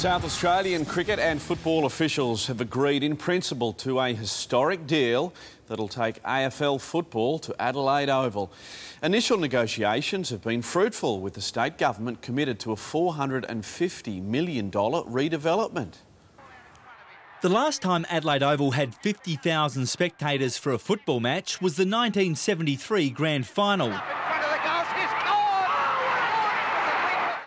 South Australian cricket and football officials have agreed in principle to a historic deal that'll take AFL football to Adelaide Oval. Initial negotiations have been fruitful, with the state government committed to a $450 million redevelopment. The last time Adelaide Oval had 50,000 spectators for a football match was the 1973 Grand Final.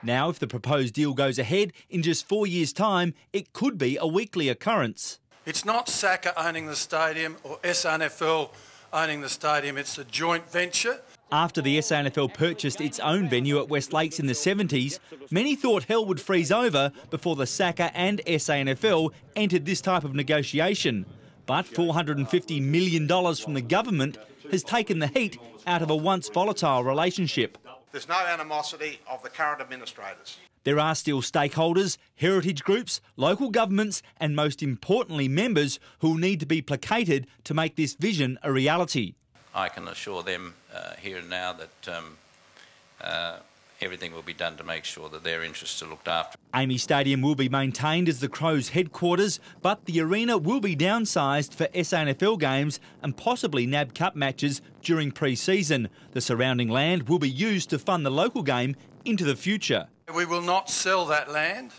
Now, if the proposed deal goes ahead, in just 4 years' time, it could be a weekly occurrence. It's not SACA owning the stadium or SANFL owning the stadium, it's a joint venture. After the SANFL purchased its own venue at West Lakes in the 70s, many thought hell would freeze over before the SACA and SANFL entered this type of negotiation. But $450 million from the government has taken the heat out of a once volatile relationship. There's no animosity of the current administrators. There are still stakeholders, heritage groups, local governments and, most importantly, members who will need to be placated to make this vision a reality. I can assure them here and now that everything will be done to make sure that their interests are looked after. AAMI Stadium will be maintained as the Crows' headquarters, but the arena will be downsized for SANFL games and possibly NAB Cup matches during pre-season. The surrounding land will be used to fund the local game into the future. We will not sell that land.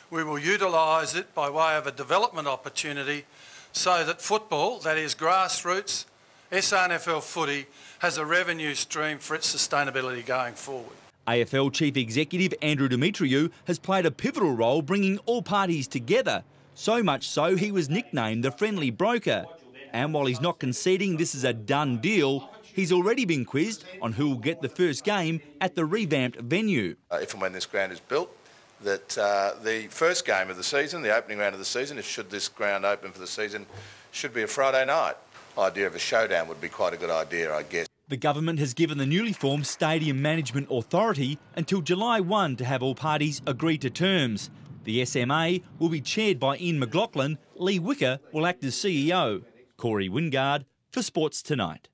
We will utilise it by way of a development opportunity so that football, that is grassroots, SANFL footy, has a revenue stream for its sustainability going forward. AFL Chief Executive Andrew Demetriou has played a pivotal role bringing all parties together, so much so he was nicknamed the friendly broker. And while he's not conceding this is a done deal, he's already been quizzed on who will get the first game at the revamped venue. If and when this ground is built, that the first game of the season, the opening round of the season, should this ground open for the season, should be a Friday night. The idea of a showdown would be quite a good idea, I guess. The government has given the newly formed Stadium Management Authority until July 1 to have all parties agree to terms. The SMA will be chaired by Ian McLaughlin. Lee Wicker will act as CEO. Corey Wingard for Sports Tonight.